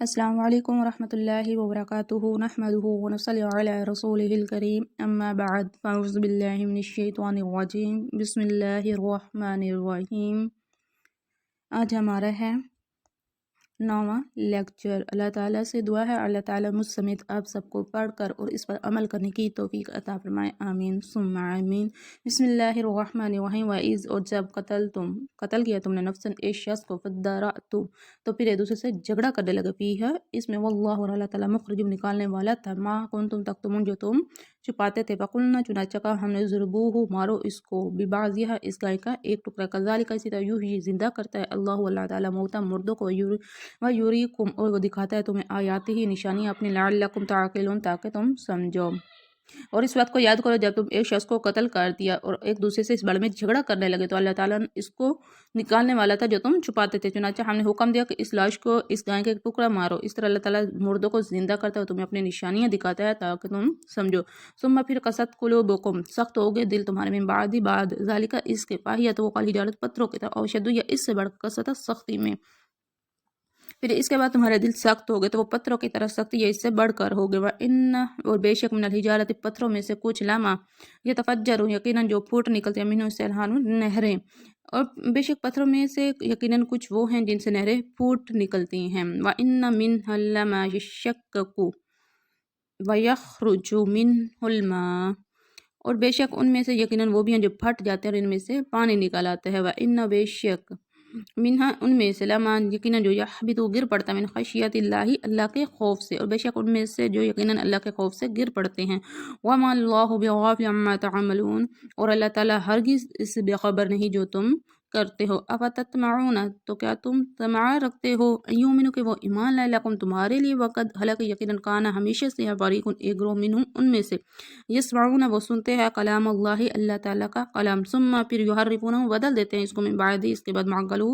السلام علیکم ورحمۃ اللہ وبرکاتہ نحمدہ ونصلی علی رسولہ الکریم اما بعد فاعوذ باللہ من الشیطان الرجیم بسم اللہ الرحمن الرحیم۔ آج ہمارا ہے 9واں لیکچر۔ اللہ تعالیٰ سے دعا ہے اللہ تعالیٰ مجھ سمیت آپ سب کو پڑھ کر اور اس پر عمل کرنے کی توفیق عطا فرمائے، آمین ثم آمین۔ بسم اللہ الرحمن الرحیم۔ وَإِذْ اور جب قتل کیا تم نے نفساً ایک شخص کو فَادَّارَأْتُمْ تو پھر ایک دوسرے سے جھگڑا کرنے لگے، فیہا اس میں، واللہ اور اللہ تعالیٰ مخرج نکالنے والا تھا، ما کنتم تکتمون جو تم چھپاتے تھے، فقلنا چنانچہ کہا ہم نے ضربوہ مارو اس کو، ببعضہا اس گائے کا ایک ٹکڑا، کذالک اسی طرح یحیی زندہ کرتا ہے اللہ تعالیٰ موتا مردوں کو، وَیُریکم اور وہ دکھاتا ہے تمہیں آیاتہ نشانیاں اپنی، لعلکم تعقلون تاکہ تم سمجھو۔ اور اس وقت کو یاد کرو جب تم ایک شخص کو قتل کر دیا اور ایک دوسرے سے اس بارے میں جھگڑا کرنے لگے تو اللہ تعالیٰ نے اس کو نکالنے والا تھا جو تم چھپاتے تھے، چنانچہ ہم نے حکم دیا کہ اس لاش کو اس گائے کا ایک ٹکڑا مارو۔ اس طرح اللہ تعالیٰ مردوں کو زندہ کرتا ہے اور تمہیں اپنی نشانیاں دکھاتا ہے تاکہ تم سمجھو۔ ثم پھر قست قلوبکم سخت ہو گئے دل تمہارے، من بعد ذالک اس کے، فہی تو وہ الحجارۃ پتھروں کی طرح، او شد یا اس سے بڑھ کر سختی میں، پھر اس کے بعد تمہارے دل سخت ہو گئے تو وہ پتھروں کی طرح سختی یا اس سے بڑھ کر ہو گئے، وَإِنَّ اور بے شک من الحجارۃ پتھروں میں سے کچھ لما یتفجر یقیناً جو پھوٹ نکلتے ہیں، منہ سے نہریں، اور بے شک پتھروں میں سے یقیناً کچھ وہ ہیں جن سے نہریں پھوٹ نکلتی ہیں، وَإِنَّ مِنْهَا لَمَا يَشَّقَّقُ وَيَخْرُجُ مِنْهُ الْمَاءُ اور بے شک ان میں سے یقیناً وہ بھی ہیں جو پھٹ جاتے ہیں اور ان میں سے پانی نکل آتا ہے، وَإِنَّ بے شک منہا ان میں سے لما یقیناً جو یحبط گر پڑتا ہے، من خشیت اللہ اللہ کے خوف سے، اور بے شک ان میں سے جو یقیناً اللہ کے خوف سے گر پڑتے ہیں، وما اللہ بغافل عما تعملون اور اللہ تعالیٰ ہرگز اس سے بے خبر نہیں جو تم کرتے ہو، افتطمعون تو کیا تم طمع رکھتے ہو، یؤمنوا کہ وہ ایمان لائے، لکم تمہارے لیے، وقد حالانکہ یقیناً کانا ہمیشہ سے ہے، فریق ایک گروہ منہم ان میں سے، یسمعون وہ سنتے ہیں کلام اللہ اللہ تعالیٰ کا کلام، ثم پھر یحرفونہ بدل دیتے ہیں اس کو، من بعد اس کے بعد معقلو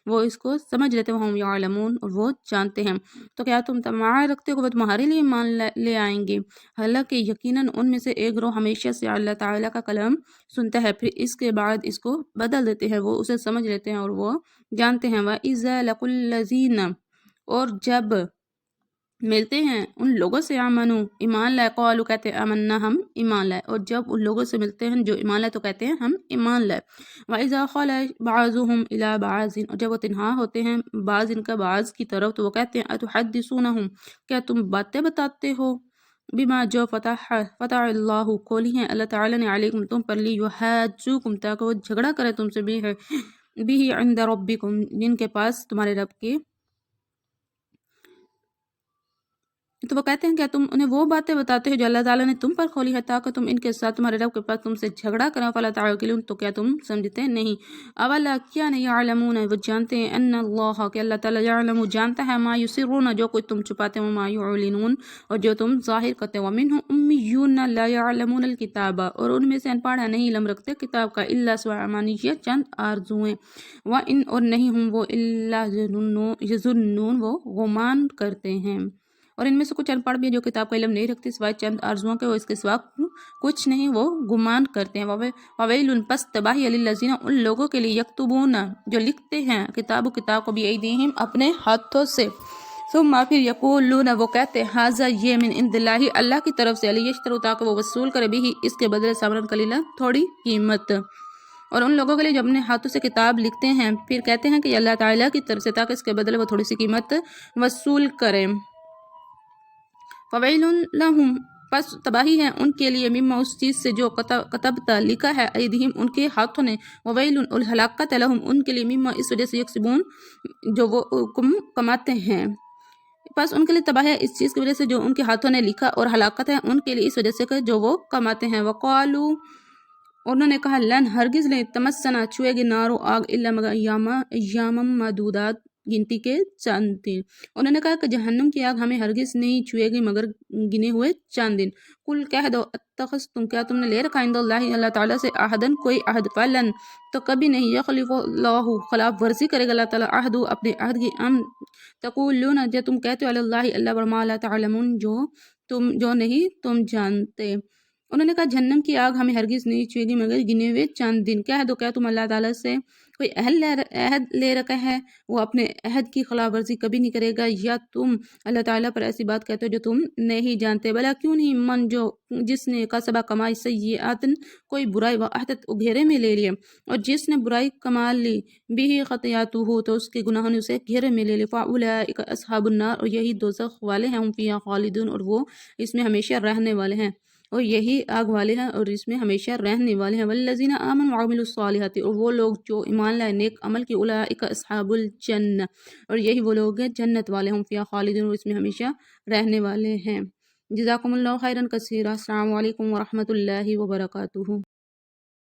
وہ اس کو سمجھ لیتے ہیں، وہم یعلمون اور وہ جانتے ہیں، تو کیا تم طمع رکھتے ہو کہ وہ تمہارے لیے ایمان لے آئیں گے، حالانکہ یقیناً ان میں سے ایک گروہ ہمیشہ سے اللہ تعالیٰ کا کلام سنتا ہے، پھر اس کے بعد اس کو بدل دیتے ہیں، وہ اسے سمجھ لیتے ہیں اور وہ جانتے ہیں، وَإِذَا لَقُوا الَّذِينَ اور جب ملتے ہیں ان لوگوں سے، آمنو ایمان لائے، قالوا کہتے ہیں آمنا ہم ایمان لائے، اور جب ان لوگوں سے ملتے ہیں جو ایمان لائے تو کہتے ہیں ہم ایمان لائے، وَإِذَا خَلَا بَعْضُهُمْ إِلَىٰ بَعْضٍ اور جب وہ تنہا ہوتے ہیں بعض ان کا بعض کی طرف تو وہ کہتے ہیں أَتُحَدِّثُونَهُمْ کیا تم باتیں بتاتے ہو، بما جو فتح اللہ کھولی ہیں اللہ تعالیٰ نے، علیکم تم پر، لیحاجوکم تاکہ وہ جھگڑا کرے تم سے، بھی عند ربکم جن کے پاس تمہارے رب کے، تو وہ کہتے ہیں کیا تم انہیں وہ باتیں بتاتے ہو جو اللہ تعالیٰ نے تم پر کھولی ہے تاکہ تم ان کے ساتھ تمہارے رب کے پاس تم سے جھگڑا کریں، فلا تعقلون تو کیا تم سمجھتے نہیں، اولا کیا نہیں، یعلمون وہ جانتے ہیں، ان اللہ کہ اللہ تعالیٰ، یعلم جانتا ہے، ما یسرون جو کچھ تم چھپاتے ہیں، ما یعلنون اور جو تم ظاہر کرتے ہیں، ومنہم امیون لا یعلمون الکتاب اور ان میں سے ان پڑھ نہیں علم رکھتے کتاب کا، الا سوى امانیہ چند آرزویں، وان اور نہیں ہم وہ، الا یظنون وہ گمان کرتے ہیں، اور ان میں سے کچھ ان پڑھ بھی ہیں جو کتاب کا علم نہیں رکھتے سوائے چند آرزوؤں کے، وہ اس کے سوا کچھ نہیں، وہ گمان کرتے ہیں، وویل پس تباہی للذین ان لوگوں کے لیے، یکتبون جو لکھتے ہیں، کتاب کو بھی ایدیہم اپنے ہاتھوں سے، ثم پھر یقولون وہ کہتے ہیں، ھذا یہ، من عند اللہ اللہ کی طرف سے، لیشتروا تاکہ وہ وصول کرے بھی اس کے بدلے، ثمنا قلیلا تھوڑی قیمت، اور ان لوگوں کے لیے جو اپنے ہاتھوں سے کتاب لکھتے ہیں پھر کہتے ہیں کہ اللہ تعالیٰ کی طرف سے تاکہ اس کے بدلے وہ تھوڑی سی قیمت وصول کریں، فویل لہم پس تباہی ہے ان کے لیے، مما اس چیز سے جو کتبتا لکھا ہے، ایدیہم ان کے ہاتھوں نے، وویل اور ہلاکت لہم ان کے لیے، مما اس وجہ سے یکسبون جو وہ کماتے ہیں، پس ان کے لیے تباہی ہے اس چیز کی وجہ سے جو ان کے ہاتھوں نے لکھا، اور ہلاکت ہے ان کے لیے اس وجہ سے جو وہ کماتے ہیں، وقالو انہوں نے کہا، لن ہرگز نہیں، تمسنا چھوئے گی نارو آگ، الا مگر ایاما معدودات گنتی کے چند دن، انہوں نے کہا کہ جہنم کی آگ ہمیں ہرگز نہیں چھوئے گی مگر گنے ہوئے چند دن، قل کہہ دو، اتخذتم کیا تم نے لے رکھا عند اللہ اللہ تعالیٰ سے عہدن کوئی عہد، فلن تو کبھی نہیں، یخلف اللہ خلاف ورزی کرے گا اللہ تعالیٰ عہد اپنے عہد کی، ام تقولون جو تم کہتے ہو علی اللہ اللہ پر، ما لا تعلمون جو نہیں تم جانتے، انہوں نے کہا جہنم کی آگ ہمیں ہرگز نہیں چھوئے گی مگر گنے ہوئے چند دن، کہہ دو کیا تم اللہ تعالیٰ سے کوئی عہد لے رکھا ہے وہ اپنے عہد کی خلاف ورزی کبھی نہیں کرے گا، یا تم اللہ تعالیٰ پر ایسی بات کہتے ہو جو تم نہیں جانتے؟ بلا کیوں نہیں، من جس نے کسبہ کمائی سیئاتن کوئی برائی و احدت گھیرے میں لے لیا، اور جس نے برائی کما لی بھی خطیاتہ ہو تو اس کے گناہوں نے اسے گھیرے میں لے لی، فاولئک اصحاب النار، اور یہی دوزخ والے ہیں، ہم فیہا خالدون، اور وہ اس میں ہمیشہ رہنے والے ہیں، اور یہی آگ والے ہیں اور اس میں ہمیشہ رہنے والے ہیں۔ والذین آمنوا وعملوا الصالحات، اور وہ لوگ جو ایمان لائے نیک عمل کی، اولئک اصحاب الجنہ، اور یہی وہ لوگ ہیں جنت والے، ہم فیہا خالدون، اور اس میں ہمیشہ رہنے والے ہیں۔ جزاکم اللہ خیرا کثیرا۔ السلام علیکم ورحمۃ اللہ وبرکاتہ۔